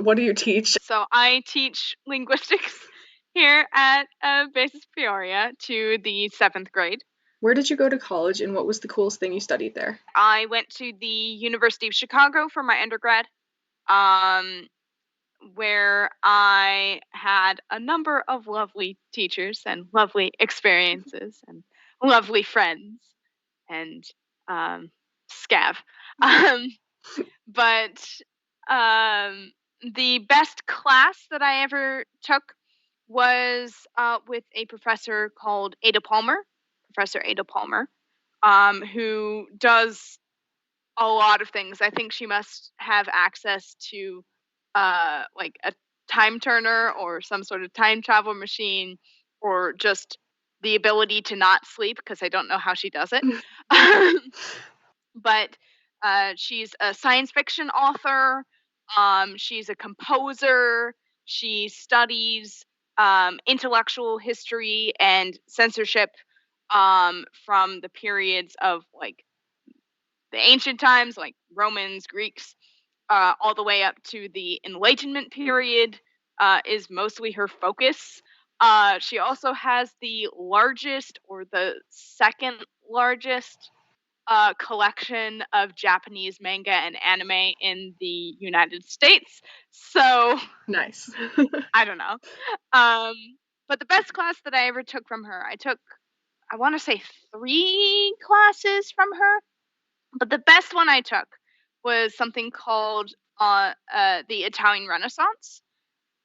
What do you teach? So I teach linguistics here at BASIS Peoria to the 7th grade. Where did you go to college, and what was the coolest thing you studied there? I went to the University of Chicago for my undergrad, where I had a number of lovely teachers and lovely experiences and lovely friends and scav. But the best class that I ever took was with a professor called Professor Ada Palmer, who does a lot of things. I think she must have access to like a time turner or some sort of time travel machine, or just the ability to not sleep, because I don't know how she does it. But she's a science fiction author. She's a composer. She studies intellectual history and censorship from the periods of like the ancient times, like Romans, Greeks, all the way up to the Enlightenment period, is mostly her focus. She also has the largest, or the second largest, collection of Japanese manga and anime in the United States. So Nice. I don't know. But the best class that I ever took from her, I want to say 3 classes from her. But the best one I took was something called the Italian Renaissance,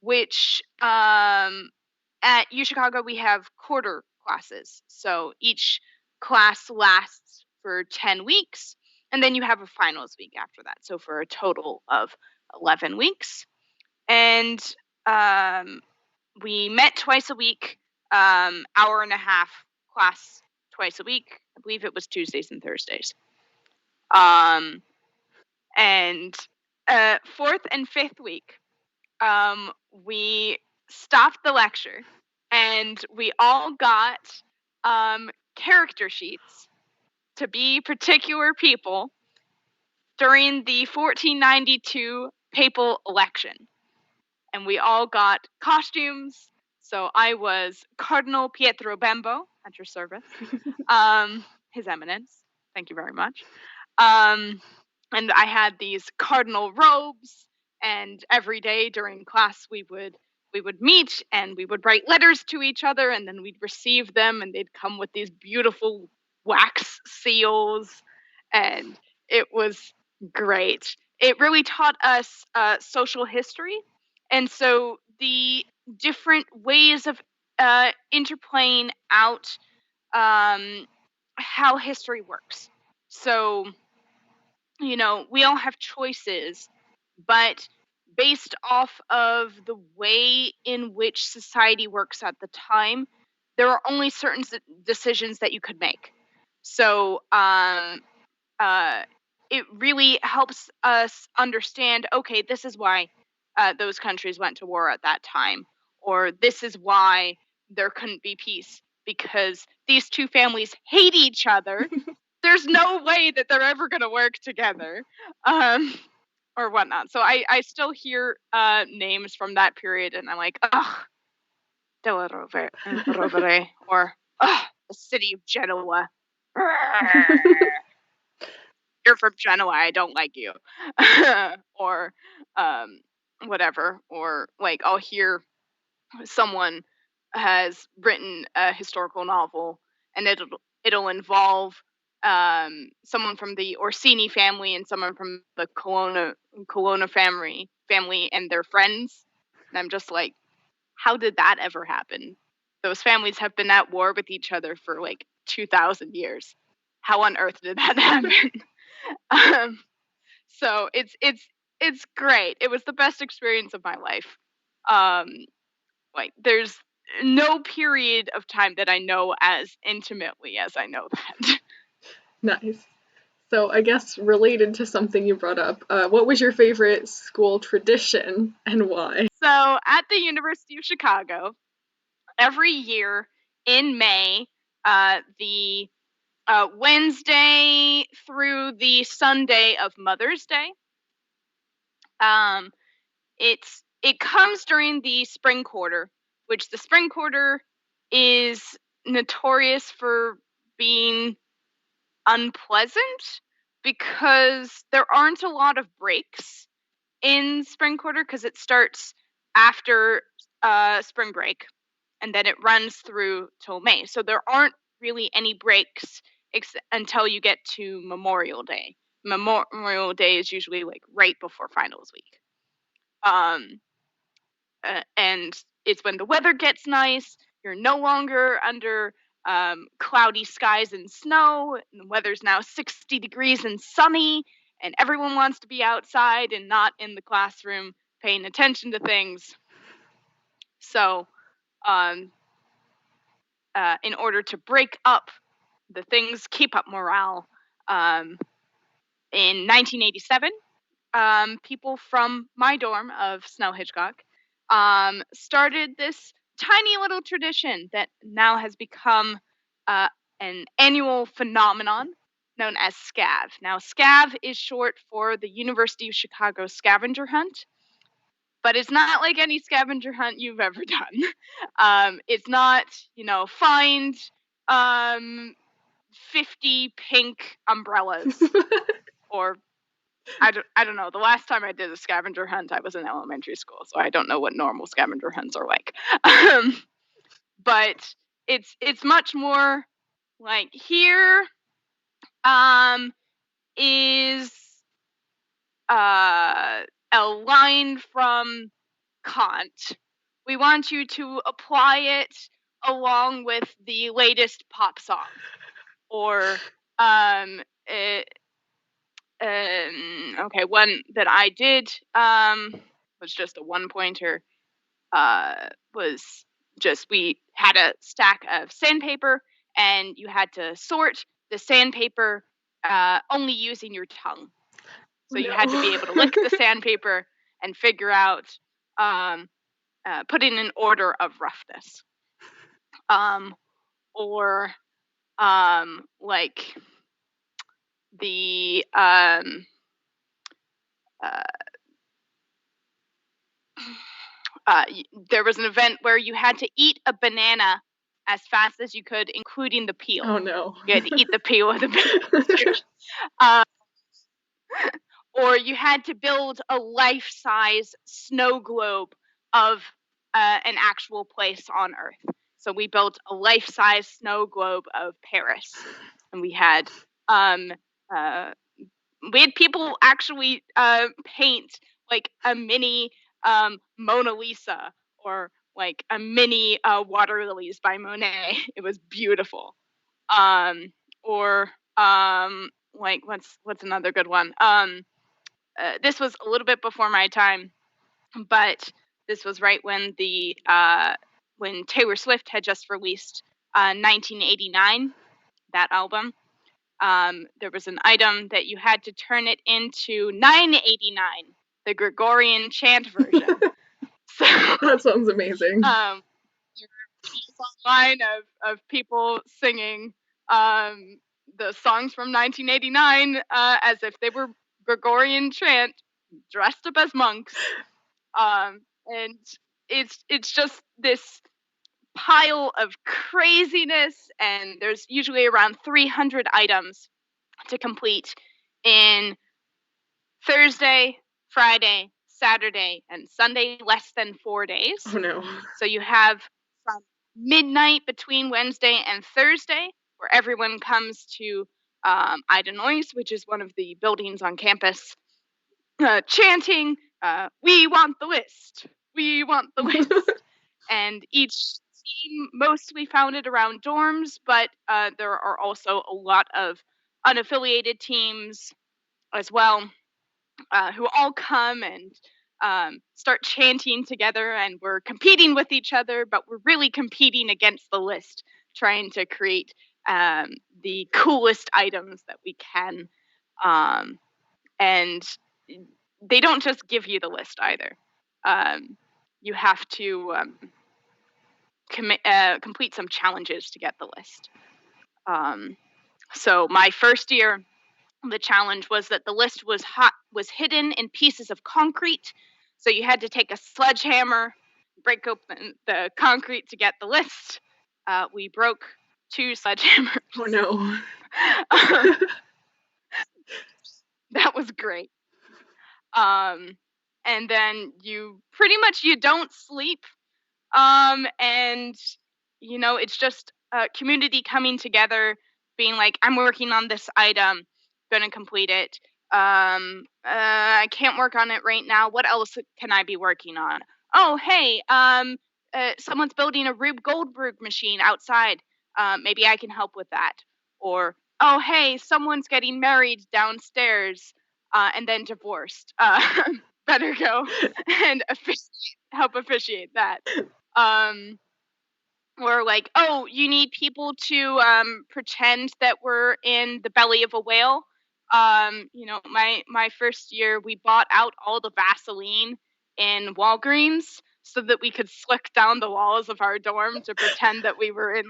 which at UChicago we have quarter classes. So each class lasts for 10 weeks, and then you have a finals week after that. So for a total of 11 weeks. And we met twice a week, hour and a half class twice a week. I believe it was Tuesdays and Thursdays. And 4th and 5th week, we stopped the lecture and we all got character sheets to be particular people during the 1492 papal election. And we all got costumes. So I was Cardinal Pietro Bembo, at your service. His Eminence. Thank you very much. And I had these cardinal robes, and every day during class we would meet and we would write letters to each other, and then we'd receive them, and they'd come with these beautiful wax seals, and it was great. It really taught us social history, and so the different ways of interplaying out how history works. So, we all have choices, but based off of the way in which society works at the time, there are only certain decisions that you could make. So it really helps us understand, okay, this is why those countries went to war at that time, or this is why there couldn't be peace, because these two families hate each other. There's no way that they're ever going to work together, or whatnot. So I still hear names from that period, and I'm like, ugh, Della Rovere, or ugh, the city of Genoa. You're from Genoa, I don't like you. Or whatever. Or like I'll hear someone has written a historical novel, and it'll involve someone from the Orsini family and someone from the Colonna family and their friends. And I'm just like, how did that ever happen? Those families have been at war with each other for like 2,000 years. How on earth did that happen? So it's great. It was the best experience of my life. Like there's no period of time that I know as intimately as I know that. Nice. So I guess related to something you brought up, what was your favorite school tradition and why? So at the University of Chicago, every year in May, the Wednesday through the Sunday of Mother's Day, It comes during the spring quarter, which the spring quarter is notorious for being unpleasant because there aren't a lot of breaks in spring quarter because it starts after spring break and then it runs through till May. So there aren't really any breaks until you get to Memorial Day. Memorial Day is usually like right before finals week. And it's when the weather gets nice. You're no longer under cloudy skies and snow. And the weather's now 60 degrees and sunny, and everyone wants to be outside and not in the classroom paying attention to things. So, in order to break up the things, keep up morale, in 1987, people from my dorm of Snell Hitchcock started this tiny little tradition that now has become an annual phenomenon known as SCAV. Now, SCAV is short for the University of Chicago Scavenger Hunt, but it's not like any scavenger hunt you've ever done. It's not, find 50 pink umbrellas or I don't know. The last time I did a scavenger hunt, I was in elementary school, so I don't know what normal scavenger hunts are like. But it's much more like here is a line from Kant. We want you to apply it along with the latest pop song, or okay, one that I did was just a one-pointer. Was just we had a stack of sandpaper, and you had to sort the sandpaper only using your tongue. So you had to be able to lick the sandpaper and figure out, put in an order of roughness. Or like the there was an event where you had to eat a banana as fast as you could, including the peel. Oh no. You had to eat the peel of the banana. Or you had to build a life-size snow globe of an actual place on Earth. So we built a life-size snow globe of Paris, and we had people actually paint like a mini Mona Lisa or like a mini water lilies by Monet. It was beautiful. Or like what's another good one? This was a little bit before my time, but this was right when when Taylor Swift had just released 1989, that album. There was an item that you had to turn it into 989, the Gregorian chant version. So that sounds amazing. There's a line of people singing the songs from 1989 as if they were Gregorian chant, dressed up as monks, and it's just this pile of craziness, and there's usually around 300 items to complete in Thursday, Friday, Saturday, and Sunday, less than 4 days. Oh no. So you have from midnight between Wednesday and Thursday, where everyone comes to Ida Noise, which is one of the buildings on campus, chanting, "We want the list! We want the list!" And each team mostly founded around dorms, but there are also a lot of unaffiliated teams as well, who all come and start chanting together, and we're competing with each other, but we're really competing against the list, trying to create the coolest items that we can. And they don't just give you the list either. You have to complete some challenges to get the list. So my first year, the challenge was that the list was hidden in pieces of concrete So you had to take a sledgehammer, break open the concrete to get the list. We broke 2 sledgehammers. Oh no. That was great. And then you don't sleep. And it's just a community coming together, being like, I'm working on this item, gonna complete it. I can't work on it right now. What else can I be working on? Oh, hey, someone's building a Rube Goldberg machine outside. Maybe I can help with that. Or, oh, hey, someone's getting married downstairs, and then divorced. Better go and help officiate that. Or like, oh, you need people to pretend that we're in the belly of a whale. My first year, we bought out all the Vaseline in Walgreens so that we could slick down the walls of our dorm to pretend that we were in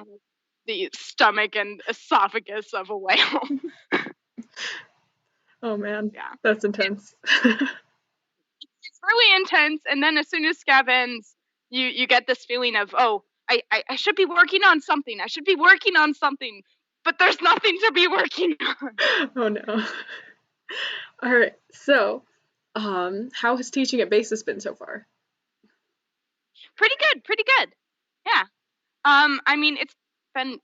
the stomach and esophagus of a whale. Oh man, Yeah. that's intense. It's really intense. And then as soon as Scav ends, you get this feeling of, oh, I should be working on something. I should be working on something, but there's nothing to be working on. Oh no. All right. So, how has teaching at BASIS been so far? Pretty good. Yeah. It's been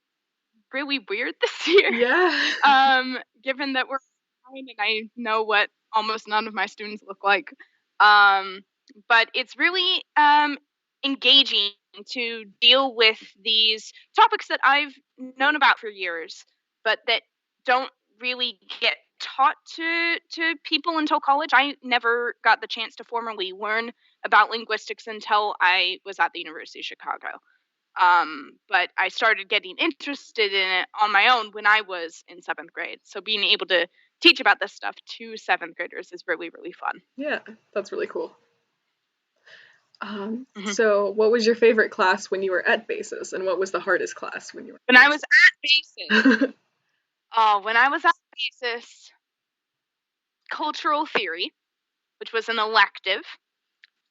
really weird this year. Yeah. Given that we're online and I know what almost none of my students look like. But it's really engaging to deal with these topics that I've known about for years, but that don't really get taught to people until college. I never got the chance to formally learn about linguistics until I was at the University of Chicago. But I started getting interested in it on my own when I was in 7th grade. So being able to teach about this stuff to 7th graders is really, really fun. Yeah, that's really cool. So what was your favorite class when you were at BASIS, and what was the hardest class when you were When I was at BASIS, when I was at BASIS, cultural theory, which was an elective,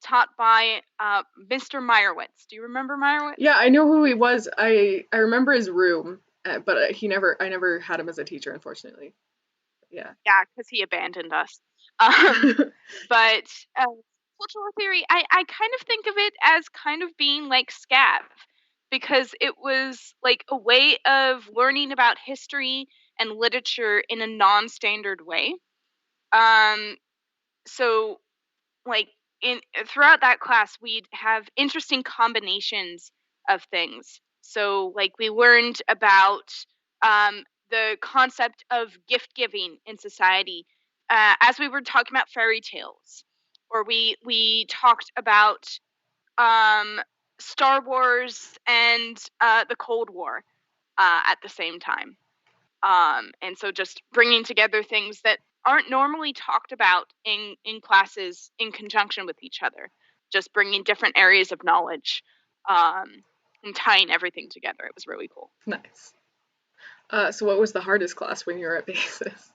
taught by Mr. Meyerowitz. Do you remember Meyerowitz? Yeah, I know who he was. I remember his room, but I never had him as a teacher, unfortunately. Yeah. Yeah, because he abandoned us. But cultural theory, I kind of think of it as kind of being like Scav, because it was like a way of learning about history and literature in a non-standard way. So like throughout that class, we'd have interesting combinations of things. So like we learned about the concept of gift giving in society, as we were talking about fairy tales, or we talked about Star Wars and the Cold War at the same time. And so just bringing together things that aren't normally talked about in classes in conjunction with each other, just bringing different areas of knowledge and tying everything together. It was really cool. Nice. So what was the hardest class when you were at BASIS?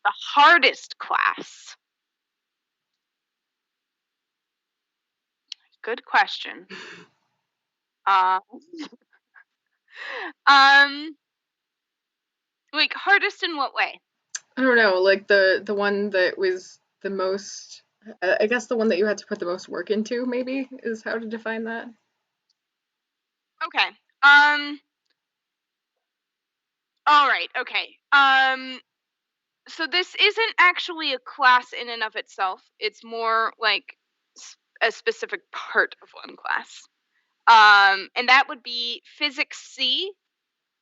The hardest class. Good question. Like hardest in what way? I don't know, like the one that was the most, I guess the one that you had to put the most work into, maybe, is how to define that. Okay. All right. Okay. So this isn't actually a class in and of itself. It's more like a specific part of one class. And that would be Physics C,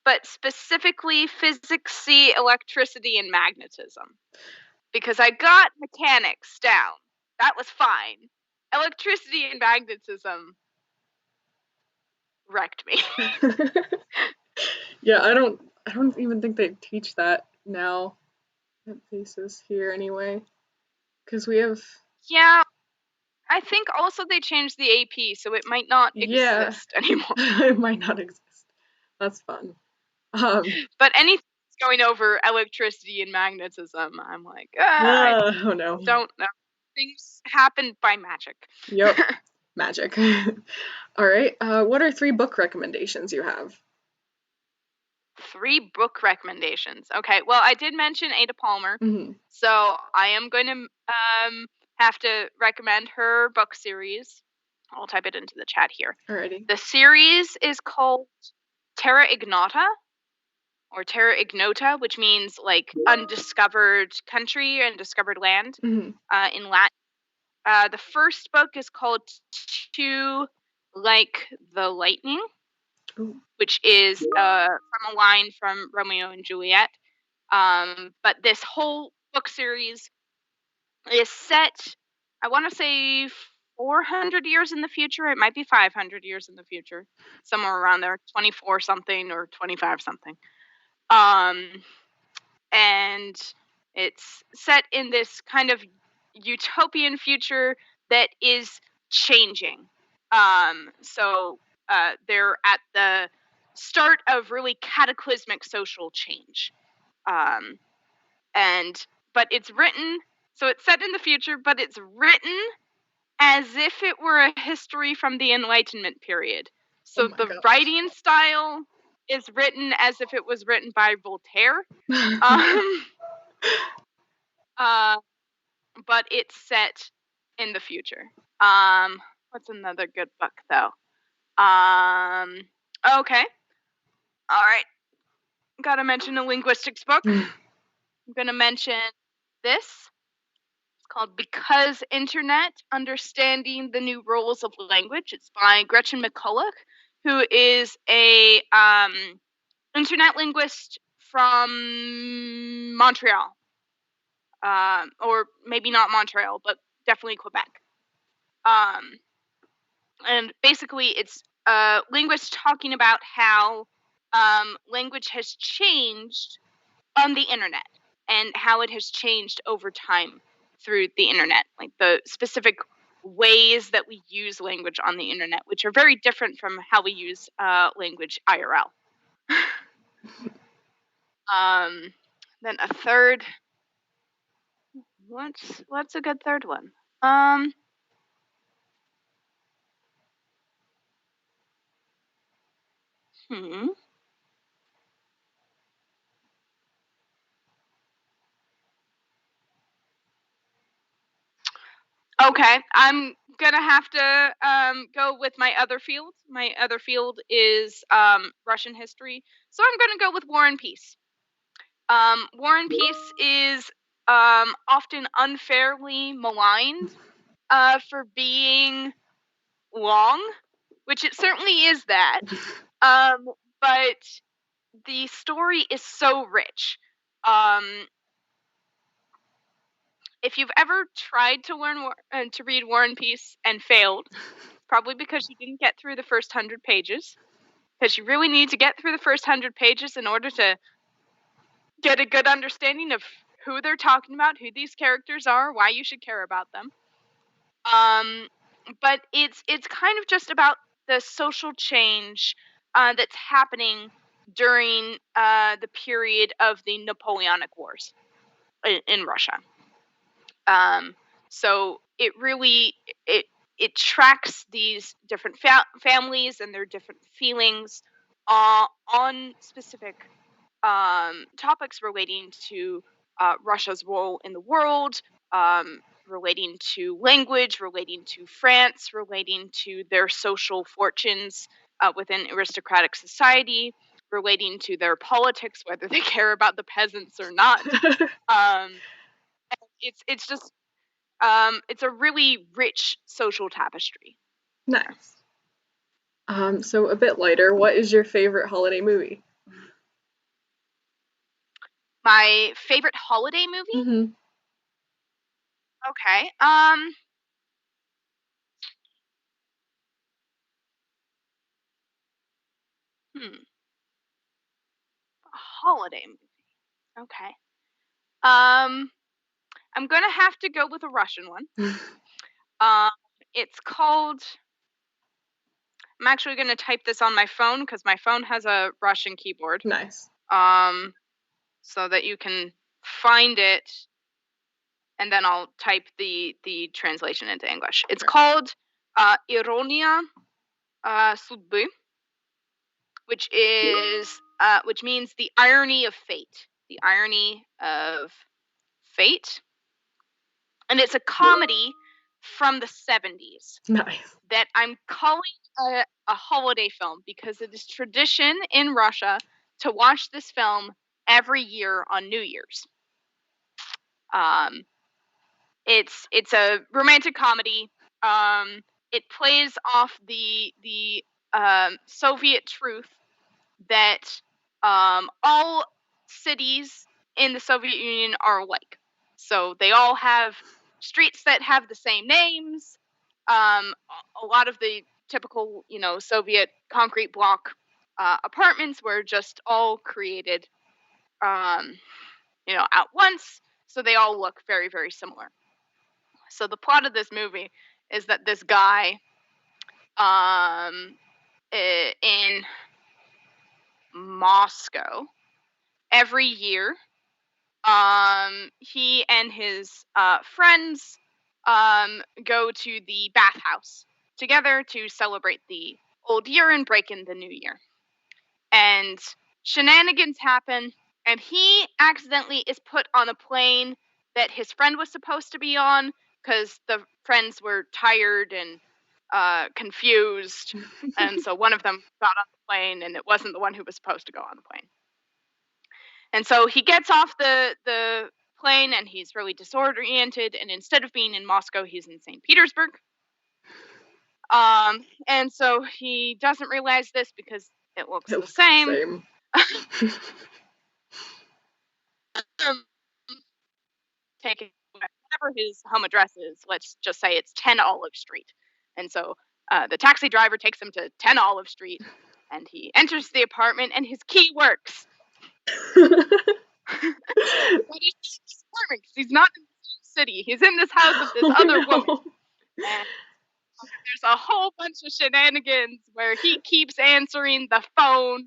but specifically Physics C, electricity and magnetism. Because I got mechanics down. That was fine. Electricity and magnetism wrecked me. Yeah, I don't even think they teach that now at BASIS here anyway. Because we have, Yeah, I think also they changed the AP, so it might not exist anymore. It might not exist. That's fun. But anything going over electricity and magnetism, I'm like, oh no. Don't know. things happen by magic. Yep. Magic. All right. What are 3 book recommendations you have? 3 book recommendations. Okay, well, I did mention Ada Palmer, Mm-hmm. so I am going to have to recommend her book series. I'll type it into the chat here. Alrighty. The series is called Terra Ignota, or Terra Ignota, which means like undiscovered country, undiscovered land Mm-hmm. In Latin. The first book is called To Like the Lightning, Ooh. which is from a line from Romeo and Juliet. But this whole book series is set, I want to say, 400 years in the future. It might be 500 years in the future, somewhere around there, 24 something or 25 something. And it's set in this kind of utopian future that is changing. So they're at the start of really cataclysmic social change. But it's written, so it's set in the future, but it's written as if it were a history from the Enlightenment period. So Oh my the gosh. writing style is written as if it was written by Voltaire. Um, but it's set in the future. What's another good book though? Okay. All right. Gotta mention a linguistics book. I'm gonna mention this. It's called Because Internet, Understanding the New Rules of Language. It's by Gretchen McCulloch, who is a internet linguist from Montreal. Or maybe not Montreal, but definitely Quebec. And basically, it's linguists talking about how language has changed on the internet and how it has changed over time through the internet, like the specific ways that we use language on the internet, which are very different from how we use language IRL. Then a third. What's a good third one? Okay, I'm gonna have to go with my other field. My other field is Russian history, so I'm gonna go with War and Peace. War and Peace is often unfairly maligned for being long, which it certainly is that. But the story is so rich. If you've ever tried to to read War and Peace and failed, probably because you didn't get through the first 100 pages, because you really need to get through the first 100 pages in order to get a good understanding of who they're talking about, who these characters are, why you should care about them. But it's kind of just about the social change that's happening during the period of the Napoleonic Wars in Russia. So it really it tracks these different families and their different feelings on specific topics relating to Russia's role in the world, relating to language, relating to France, relating to their social fortunes within aristocratic society, relating to their politics, whether they care about the peasants or not. It's just it's a really rich social tapestry. Nice. So a bit lighter, what is your favorite holiday movie? My favorite holiday movie? Mm-hmm. Okay. A holiday movie. Okay. I'm gonna have to go with a Russian one. It's called. I'm actually gonna type this on my phone because my phone has a Russian keyboard. Nice. So that you can find it and then I'll type the translation into English. It's called Ironia Судьбы, which means the irony of fate. The irony of fate. And it's a comedy from the 70s. Nice. That I'm calling a holiday film because it is tradition in Russia to watch this film every year on New Year's. It's a romantic comedy. It plays off the Soviet truth that all cities in the Soviet Union are alike. So they all have streets that have the same names. A lot of the typical, Soviet concrete block apartments were just all created, at once. So they all look very, very similar. So the plot of this movie is that this guy, in Moscow, every year, he and his friends go to the bathhouse together to celebrate the old year and break in the new year. And shenanigans happen, and he accidentally is put on a plane that his friend was supposed to be on because the friends were tired and confused. And so one of them got on the plane, and it wasn't the one who was supposed to go on the plane. And so he gets off the plane, and he's really disoriented, and instead of being in Moscow, he's in St. Petersburg. And so he doesn't realize this because it looks the same. Taking whatever his home address is, let's just say it's 10 Olive Street. And so the taxi driver takes him to 10 Olive Street, and he enters the apartment, and his key works. But he's in this apartment because he's not in the same city. He's in this house with this other woman. And there's a whole bunch of shenanigans where he keeps answering the phone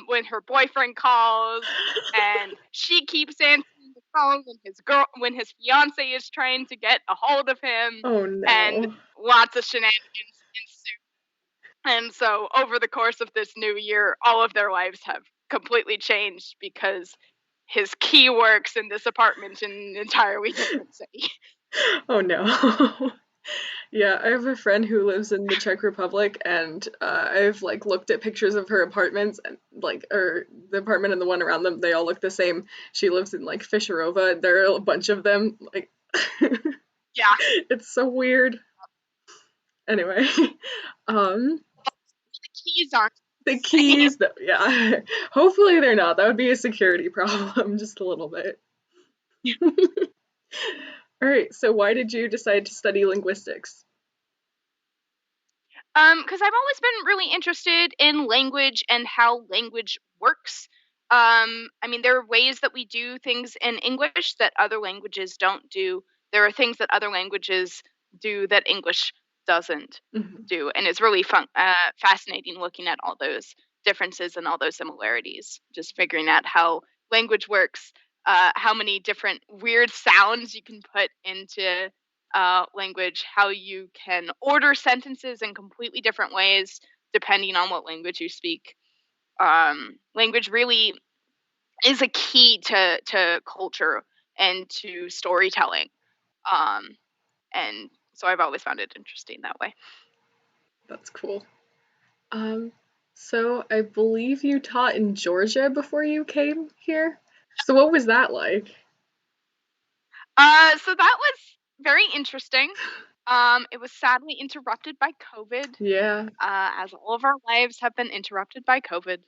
when her boyfriend calls, and she keeps answering the phone when his fiance is trying to get a hold of him. Oh no. And lots of shenanigans ensue. And so over the course of this new year, all of their lives have completely changed because his key works in this apartment in an entirely different city. Oh no. Yeah, I have a friend who lives in the Czech Republic, and I've looked at pictures of her apartments, and or the apartment and the one around them, they all look the same. She lives in Fisherova. There are a bunch of them. Yeah, it's so weird. Anyway, the keys aren't the keys. Yeah, hopefully they're not. That would be a security problem, just a little bit. All right, so why did you decide to study linguistics? Because I've always been really interested in language and how language works. There are ways that we do things in English that other languages don't do. There are things that other languages do that English doesn't do, and it's really fascinating looking at all those differences and all those similarities. Just figuring out how language works, how many different weird sounds you can put into language, how you can order sentences in completely different ways depending on what language you speak. Language really is a key to culture and to storytelling. And so I've always found it interesting that way. That's cool. So I believe you taught in Georgia before you came here. So what was that like? So that was very interesting. It was sadly interrupted by COVID. Yeah. As all of our lives have been interrupted by COVID.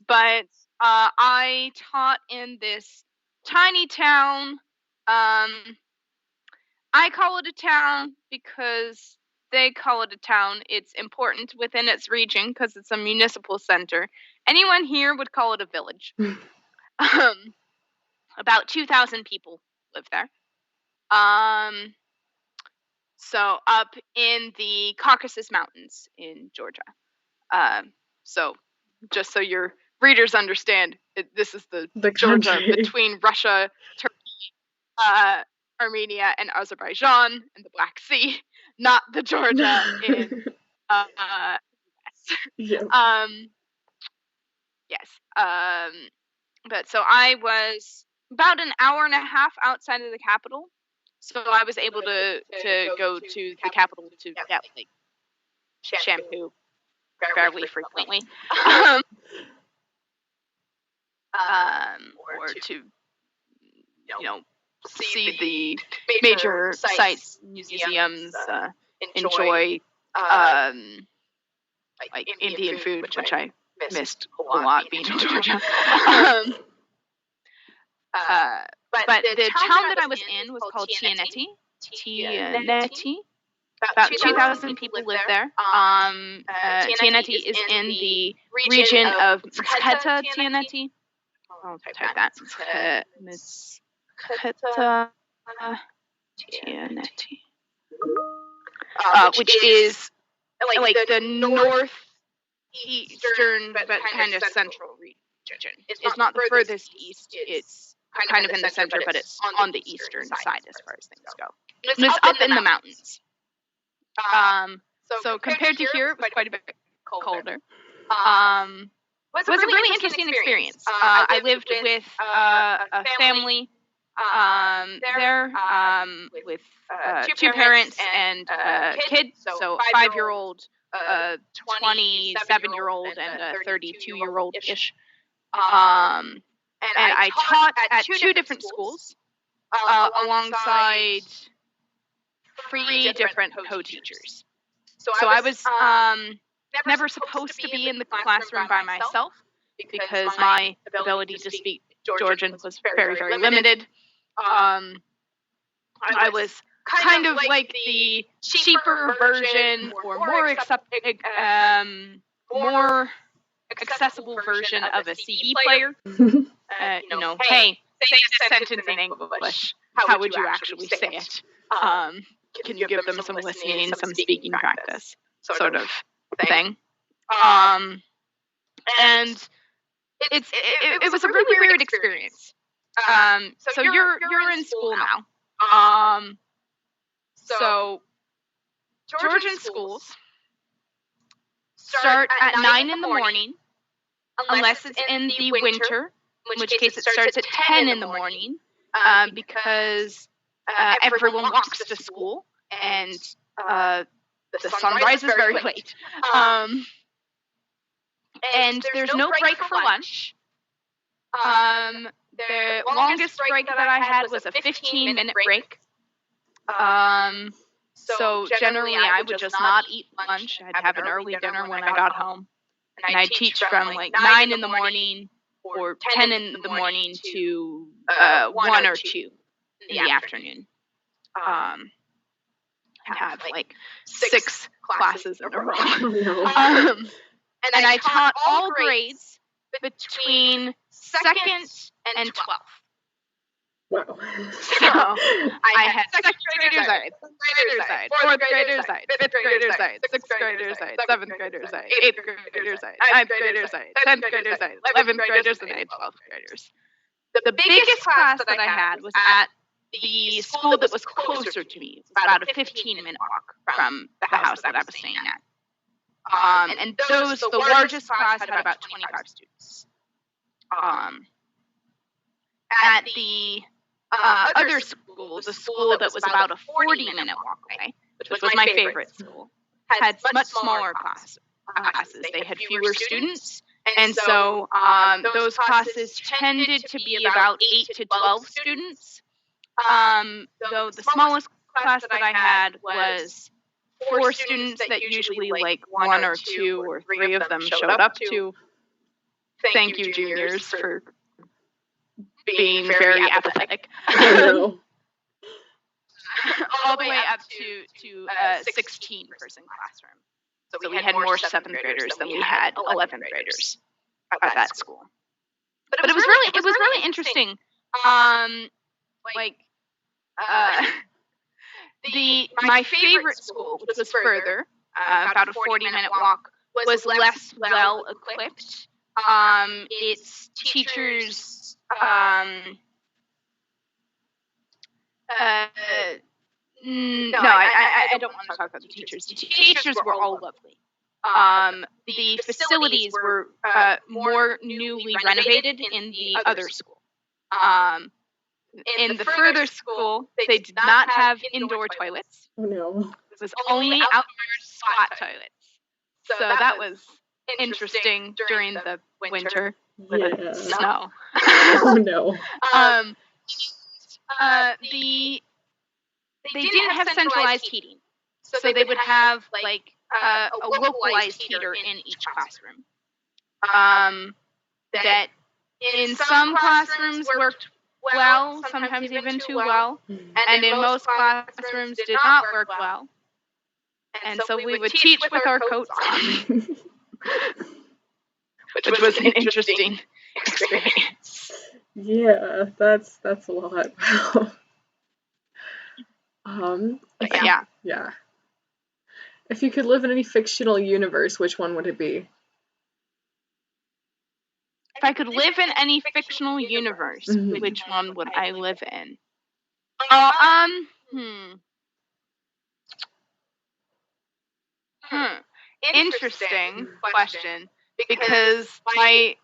But I taught in this tiny town. I call it a town because they call it a town. It's important within its region because it's a municipal center. Anyone here would call it a village. About 2,000 people live there. So up in the Caucasus Mountains in Georgia. So just so your readers understand, this is the Georgia country between Russia, Turkey, Armenia and Azerbaijan and the Black Sea, not the Georgia in Yeah. yes. But so I was about an hour and a half outside of the capital, so I was able to go to the capital to get like shampoo fairly frequently, or to see the major sites, museums, enjoy like Indian food, which I missed a lot being in Georgia. But the town that I was in was called Tianeti. About 2,000 people live there. Tianeti is in the region of Mtsketa Tianeti. I'll type that. Mtsketa Tianeti. Which is like the northeastern but kind of central region. It's not the furthest east. It's kind of in the center, but it's on the eastern side as far as things go. It's up in the mountains. So compared to here, it was quite a bit colder. Was a really interesting experience. I lived with a family there with 2 parents and a kid, so a 5-year-old, a 27-year-old, and a 32-year-old-ish. And I taught at 2 different schools alongside 3 different co-teachers. So I was never supposed to be in the classroom by myself because my ability to speak Georgian was very, very limited. I was kind of like the cheaper version or more accessible version of a CD player. Hey, say this sentence in English. How would you actually say it? Can you give them some listening, some speaking practice, sort of thing? And it was a really weird experience. So you're in school now. So Georgian schools start at 9 in the morning, unless it's in the winter, in which case it starts at 10 in the morning, because everyone walks to school and the sun rises very late. And there's no break for lunch. The longest break that I had was a 15-minute break. So generally I would just not eat lunch. I'd have an early dinner when I got home. And I'd teach from like 9 in the morning or 10 in the morning to 1 or 2 in the afternoon. I'd have like 6 classes in a row. And I taught all grades between 2nd and 12th. Wow. So I had 2nd graders, I had 3rd graders, I had 4th graders, I had 5th graders, I had 6th graders, I had 7th graders, I had 8th graders, I had 9th graders, I had 10th graders, I had 11th graders, and I had 12th graders. The biggest class that I had was at the school that was closer to me. It was about a 15-minute walk from the house that I was staying at. And the largest class had about 25 students. At the other school, the school that was about a 40-minute walk away, which was my favorite school, had much smaller classes. They had fewer students, and so those classes tended to be about 8 to 12 students. Though the smallest class that I had was 4 students that usually like 1 or 2 or 3 of them showed up to. Thank you, juniors, for being very apathetic. All the way up to a 16-person classroom. So we had more 7th graders than we had 11th graders at that school. But it was really interesting. My favorite school, which was further, about a 40-minute walk, was less well equipped. Its teachers No, I don't want to talk about the teachers. The teachers were all lovely. The facilities were more newly renovated in the other school. In the further school, they did not have indoor toilets. Oh no. It was only outdoor squat toilets. So that was interesting during the winter with the snow. Oh no. They didn't have centralized heating. So they would have like a localized heater in each classroom. That in some classrooms worked well, sometimes even too well, and in most classrooms did not work well. And so we would teach with our coats on, which was an interesting experience. Yeah, that's a lot. Yeah. If you could live in any fictional universe, which one would it be? If I could live in any fictional universe, which one would I live in? Interesting question, because my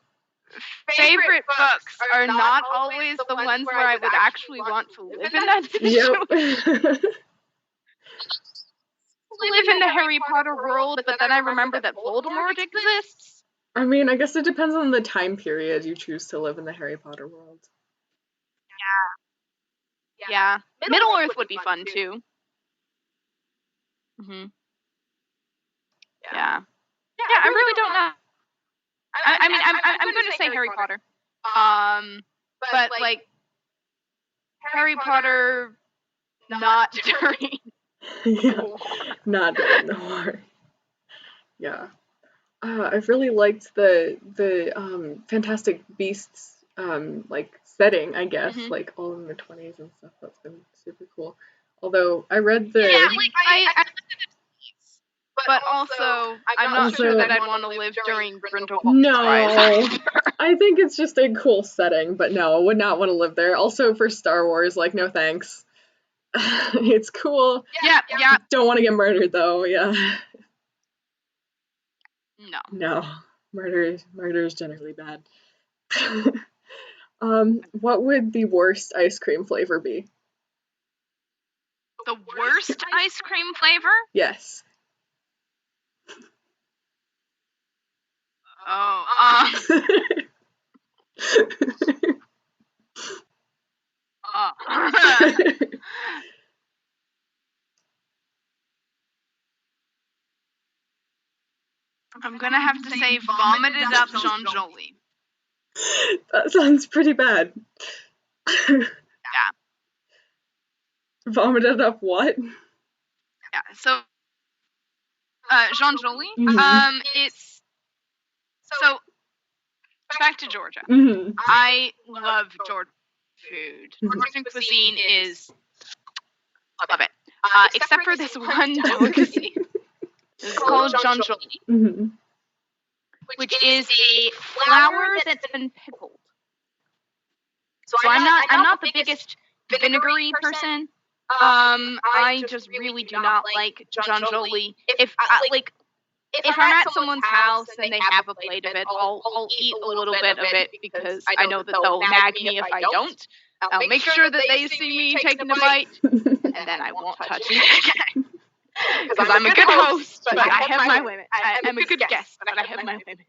favorite books are not always the ones where I would actually want to live in that situation. Live in the Harry Potter world, but then I remember that Voldemort exists. I mean, I guess it depends on the time period you choose to live in the Harry Potter world. Yeah. Middle Earth would be fun too. Yeah, I really don't know. I mean, I'm going to say Harry Potter. But like Harry Potter, not during the war. Not during the war. Yeah. I've really liked the Fantastic Beasts like setting, I guess, like all in the 20s and stuff. That's been super cool. Although I read the I but also I'm not sure that I'd want to live during Grindelwald's rise. I think it's just a cool setting, but no, I would not want to live there. Also for Star Wars, like no thanks. It's cool. Yeah. Don't want to get murdered though. Yeah. No. Murder is generally bad. What would the worst ice cream flavor be? The worst ice cream flavor? Yes. I'm gonna have to say vomited up Jean Jolie. That sounds pretty bad. Yeah. Vomited up what? Yeah. So Jean Jolie. It's so back to Georgia. I love Georgia food. Georgian cuisine is love it. Except for this one delicacy. It's called Jean Jolie, which is a flour that's been pickled. So I'm not the biggest vinegary person. I just really do not like Jean Jolie. If I'm at someone's house and they have a plate of it, I'll eat a little bit of it because I know that they'll nag me if I don't. I'll make sure that they see me taking a bite, and then I won't touch it again. Because I'm a good host, but I have my limits. I'm a good guest, but I have my limits.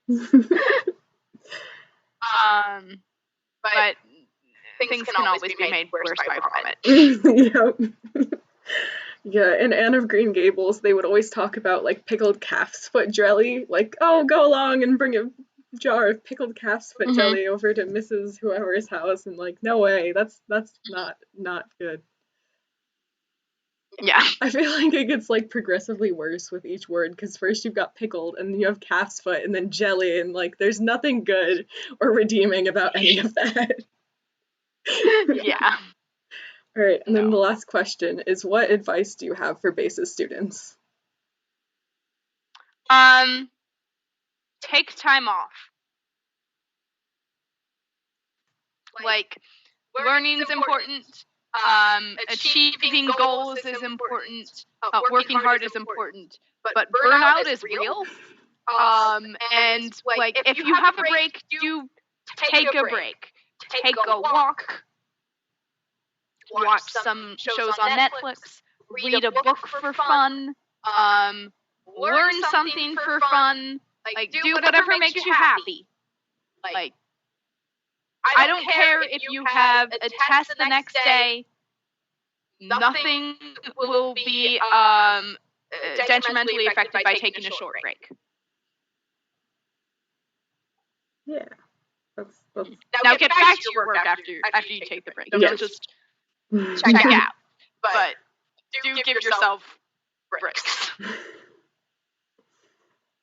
But things can always be made worse by vomit. Yep. Yeah, in Anne of Green Gables, they would always talk about like pickled calf's foot jelly. Like, oh, go along and bring a jar of pickled calf's foot jelly over to Mrs. whoever's house, and like, no way, that's not good. Yeah. I feel like it gets like progressively worse with each word, because first you've got pickled, and then you have calf's foot, and then jelly, and like there's nothing good or redeeming about any of that. Yeah. All right, and then the last question is, what advice do you have for BASIS students? Take time off. Like, learning's important, Achieving goals is important. Working hard is important. But burnout is real. And like, if you have a break, do take a break. Take a walk. Watch some shows on Netflix. Read a book for fun. Learn something for fun. Like, do whatever makes you happy. Like, I don't care if you have a test the next day. Nothing will be detrimentally affected by taking a short break. Yeah. That's... Now get back to your work after you take the break. Don't just check out. But do give yourself breaks.